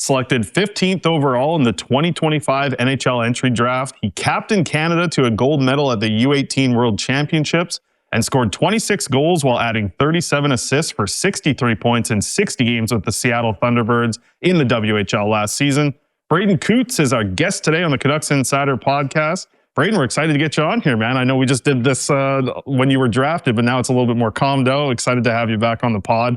Selected 15th overall in the 2025 NHL entry draft, he captained Canada to a gold medal at the U18 World Championships and scored 26 goals while adding 37 assists for 63 points in 60 games with the Seattle Thunderbirds in the WHL last season. Braeden Cootes is our guest today on the Canucks Insider podcast. Braeden, we're excited to get you on here, man. I know we just did this when you were drafted, but now it's a little bit more calmed down. Excited to have you back on the pod.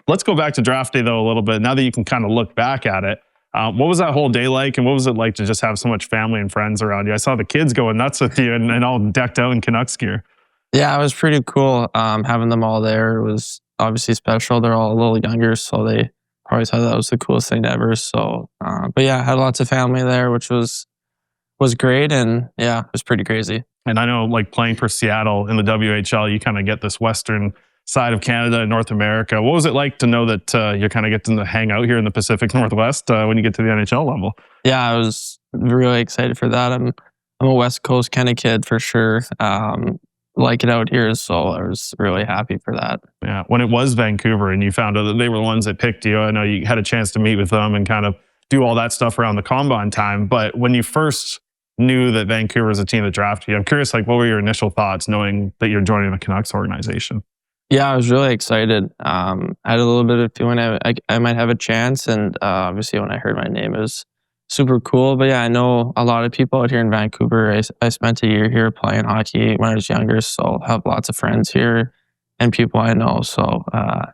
Let's go back to draft day, though, a little bit. Now that you can kind of look back at it, what was that whole day like? And what was it like to just have so much family and friends around you? I saw the kids going nuts with you and all decked out in Canucks gear. Yeah, it was pretty cool having them all there. It was obviously special. They're all a little younger, so they probably thought that was the coolest thing ever. So, but yeah, I had lots of family there, which was great. And yeah, it was pretty crazy. And I know, like, playing for Seattle in the WHL, you kind of get this Western side of Canada and North America. What was it like to know that you're kind of getting to hang out here in the Pacific Northwest when you get to the NHL level? Yeah, I was really excited for that. I'm a West Coast kind of kid for sure. Like it out here, so I was really happy for that. Yeah, when it was Vancouver and you found out that they were the ones that picked you, I know you had a chance to meet with them and kind of do all that stuff around the combine time. But when you first knew that Vancouver was a team that drafted you, I'm curious, like, what were your initial thoughts knowing that you're joining the Canucks organization? Yeah, I was really excited. I had a little bit of feeling I might have a chance, and obviously when I heard my name, it was super cool. But yeah, I know a lot of people out here in Vancouver. I spent a year here playing hockey when I was younger, so I have lots of friends here and people I know. So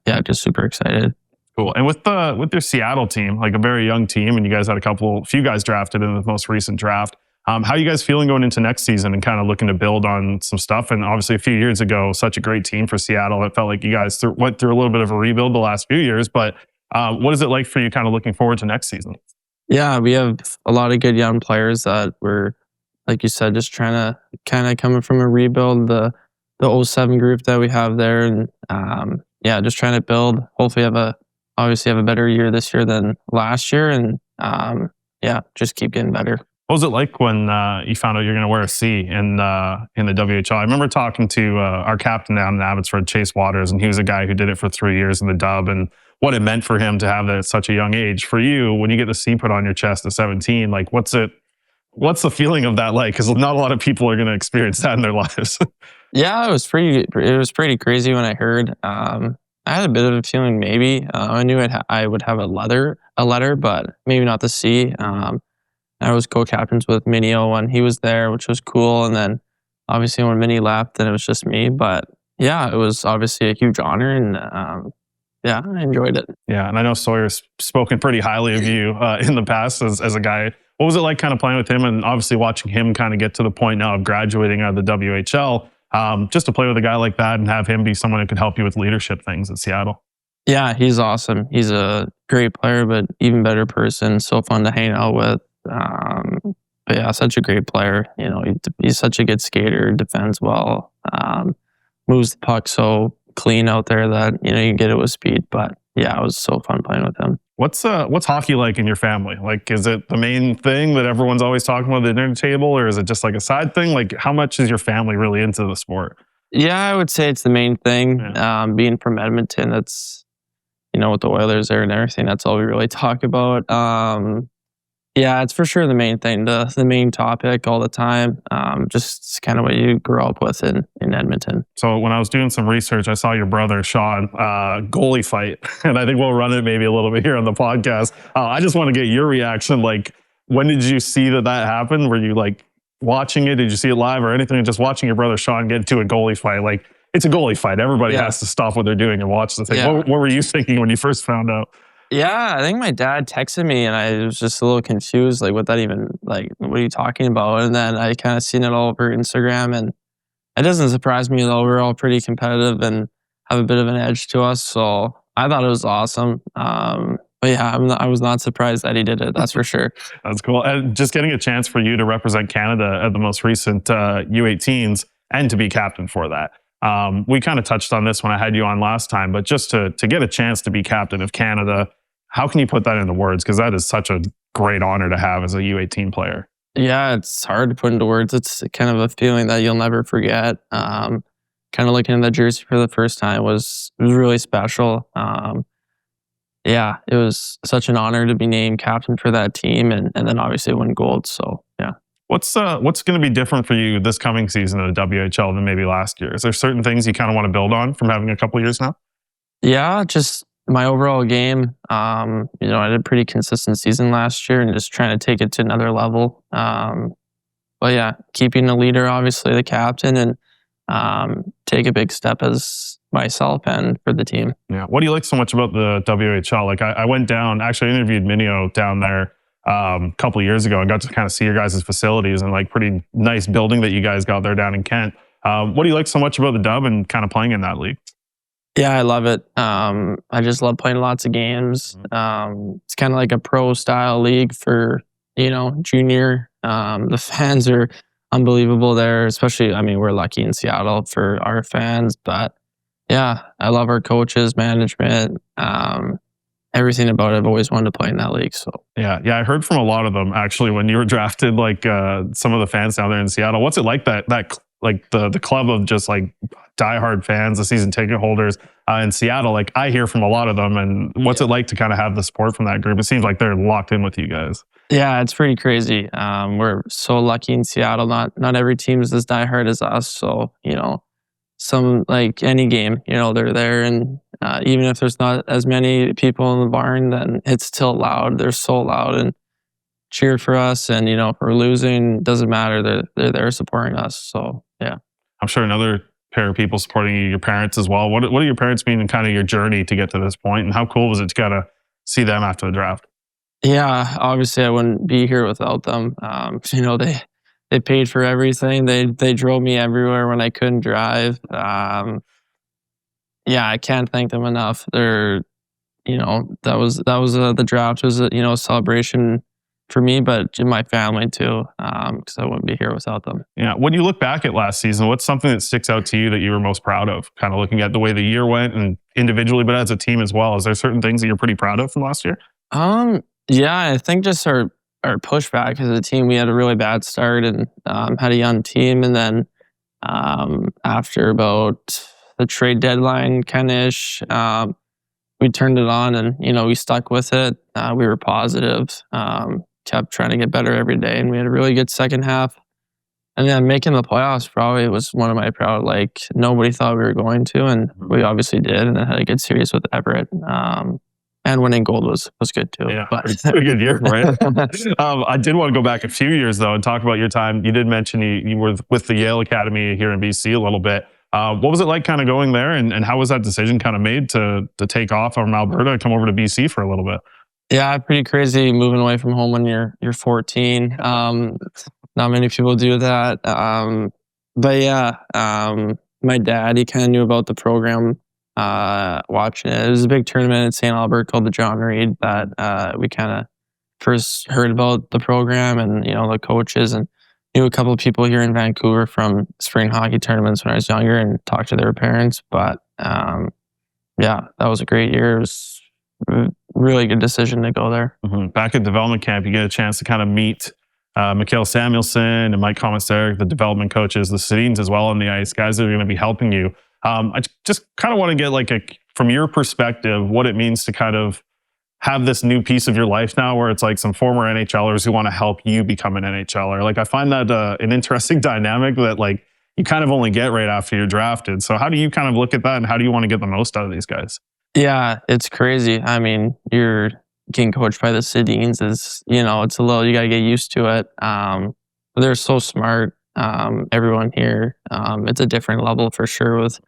yeah, just super excited. Cool. And with your Seattle team, like a very young team, and you guys had a few guys drafted in the most recent draft. How are you guys feeling going into next season and kind of looking to build on some stuff? And obviously a few years ago, such a great team for Seattle. It felt like you guys went through a little bit of a rebuild the last few years, but what is it like for you kind of looking forward to next season? Yeah, we have a lot of good young players that we're, like you said, just trying to kind of coming from a rebuild, the 07 group that we have there. And yeah, just trying to build, hopefully obviously have a better year this year than last year. And yeah, just keep getting better. What was it like when you found out you're going to wear a C in the WHL? I remember talking to our captain down in Abbotsford, Chase Waters, and he was a guy who did it for 3 years in the dub, and what it meant for him to have that at such a young age. For you, when you get the C put on your chest at 17, like, what's the feeling of that like? Because not a lot of people are going to experience that in their lives. Yeah, it was pretty crazy when I heard. I had a bit of a feeling maybe. I knew I would have a letter, but maybe not the C. I was co-captains with Minio when he was there, which was cool. And then obviously when Minnie left, then it was just me. But yeah, it was obviously a huge honor, and yeah, I enjoyed it. Yeah, and I know Sawyer's spoken pretty highly of you in the past as a guy. What was it like kind of playing with him and obviously watching him kind of get to the point now of graduating out of the WHL, just to play with a guy like that and have him be someone who could help you with leadership things at Seattle? Yeah, he's awesome. He's a great player, but even better person. So fun to hang out with. But yeah, such a great player. You know, he's such a good skater, defends well, moves the puck so clean out there that, you know, you can get it with speed. But yeah, it was so fun playing with him. What's hockey like in your family? Like, is it the main thing that everyone's always talking about at the dinner table, or is it just like a side thing? Like, how much is your family really into the sport? Yeah, I would say it's the main thing. Yeah. Being from Edmonton, that's, you know, with the Oilers there and everything, that's all we really talk about. Yeah, it's for sure the main thing, the main topic all the time. Just kind of what you grew up with in Edmonton. So when I was doing some research, I saw your brother, Sean, goalie fight. And I think we'll run it maybe a little bit here on the podcast. I just want to get your reaction. Like, when did you see that happened? Were you like watching it? Did you see it live or anything? Just watching your brother, Sean, get into a goalie fight. Like, it's a goalie fight. Everybody has to stop what they're doing and watch the thing. Yeah. What were you thinking when you first found out? Yeah, I think my dad texted me and I was just a little confused, like, what that even, like, what are you talking about? And then I kind of seen it all over Instagram, and it doesn't surprise me at all. We're all pretty competitive and have a bit of an edge to us. So I thought it was awesome. But yeah, I was not surprised that he did it. That's for sure. That's cool. And just getting a chance for you to represent Canada at the most recent U18s and to be captain for that. We kind of touched on this when I had you on last time, but just to get a chance to be captain of Canada, how can you put that into words? Because that is such a great honor to have as a U18 player. Yeah, it's hard to put into words. It's kind of a feeling that you'll never forget. Kind of looking at that jersey for the first time was really special. yeah, it was such an honor to be named captain for that team, and then obviously win gold. So yeah. What's going to be different for you this coming season of the WHL than maybe last year? Is there certain things you kind of want to build on from having a couple of years now? Yeah, just my overall game. I did a pretty consistent season last year and just trying to take it to another level. But yeah, keeping the leader, obviously the captain, and take a big step as myself and for the team. Yeah. What do you like so much about the WHL? Like I went down, actually I interviewed Minio down there a couple of years ago and got to kind of see your guys' facilities and like pretty nice building that you guys got there down in Kent. What do you like so much about the Dub and kind of playing in that league? Yeah, I love it. I just love playing lots of games. It's kind of like a pro style league for, junior. The fans are unbelievable there, especially, I mean, we're lucky in Seattle for our fans, but yeah, I love our coaches, management, everything about it. I've always wanted to play in that league. So Yeah, I heard from a lot of them actually when you were drafted. Like some of the fans down there in Seattle. What's it like that like the club of just like diehard fans, the season ticket holders in Seattle? Like I hear from a lot of them, and what's it like to kind of have the support from that group? It seems like they're locked in with you guys. yeah, it's pretty crazy. We're so lucky in Seattle. Not every team is as diehard as us. So some like any game, they're there, and even if there's not as many people in the barn, then it's still loud. They're so loud and cheer for us, and if we're losing, doesn't matter. They're there supporting us. So yeah. I'm sure another pair of people supporting you, your parents as well. What do your parents mean in kind of your journey to get to this point, and how cool was it to kind of see them after the draft? Yeah, obviously I wouldn't be here without them. They paid for everything. They drove me everywhere when I couldn't drive. Yeah, I can't thank them enough. That was the draft was a celebration for me, but to my family too, because I wouldn't be here without them. Yeah. When you look back at last season, what's something that sticks out to you that you were most proud of? Kind of looking at the way the year went and individually, but as a team as well. Is there certain things that you're pretty proud of from last year? Yeah, I think just our pushback as a team. We had a really bad start and had a young team, and then after about the trade deadline kind of ish, we turned it on, and we stuck with it. We were positive, kept trying to get better every day, and we had a really good second half. And then making the playoffs probably was one of my proud. Like nobody thought we were going to, and we obviously did, and then had a good series with Everett. And winning gold was good too. Yeah, But it's a good year, right? I did want to go back a few years though and talk about your time. You did mention you were with the Yale Academy here in BC a little bit. What was it like kind of going there, and how was that decision kind of made to take off from Alberta and come over to BC for a little bit? yeah, pretty crazy moving away from home when you're 14. Not many people do that. But yeah, my dad, he kind of knew about the program, watching it. It was a big tournament in St. Albert called the John Reed that we kind of first heard about the program and the coaches, and knew a couple of people here in Vancouver from spring hockey tournaments when I was younger and talked to their parents. But yeah, that was a great year. It was a really good decision to go there. Mm-hmm. Back at development camp, you get a chance to kind of meet Mikhail Samuelson and Mike Komisarek, the development coaches, the Sedins as well on the ice, guys that are going to be helping you. I just kind of want to get from your perspective, what it means to kind of have this new piece of your life now where it's like some former NHLers who want to help you become an NHLer. Like I find that an interesting dynamic that like you kind of only get right after you're drafted. So how do you kind of look at that, and how do you want to get the most out of these guys? Yeah, it's crazy. I mean, you're getting coached by the Sedins is, it's a little, you got to get used to it. But they're so smart. Everyone here, it's a different level for sure with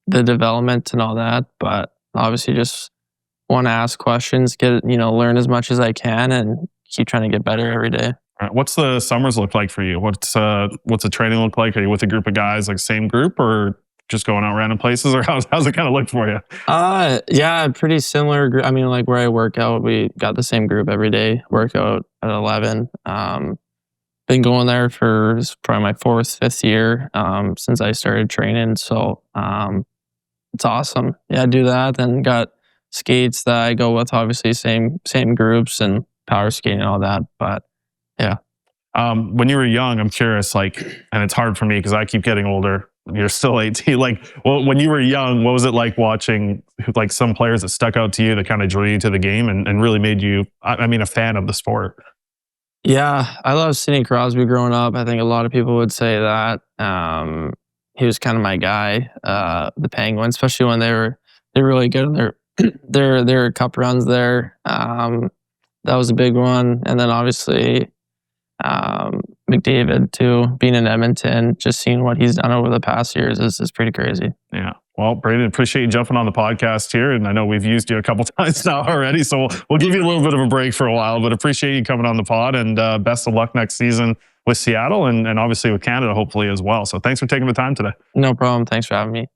the development and all that. But obviously just want to ask questions, learn as much as I can and keep trying to get better every day. All right. What's the summers look like for you? What's the training look like? Are you with a group of guys, like same group, or just going out random places, or how's it kind of look for you? Yeah, pretty similar. I mean, like where I work out, we got the same group every day. Work out at 11. Been going there for probably my 5th year since I started training. So it's awesome. Yeah, do that. Then got skates that I go with, obviously same groups and power skating and all that. But yeah. When you were young, I'm curious, like, and it's hard for me because I keep getting older. you're still 18. Like, well, when you were young, what was it like watching like some players that stuck out to you that kind of drew you to the game and really made you, I mean, a fan of the sport? Yeah, I love Sidney Crosby growing up. I think a lot of people would say that. He was kind of my guy, the Penguins, especially when they're really good in their cup runs there. That was a big one. And then obviously McDavid too, being in Edmonton, just seeing what he's done over the past years is pretty crazy. Yeah. Well, Braeden, appreciate you jumping on the podcast here. And I know we've used you a couple times now already, so we'll give you a little bit of a break for a while, but appreciate you coming on the pod, and best of luck next season with Seattle and obviously with Canada, hopefully as well. So thanks for taking the time today. No problem. Thanks for having me.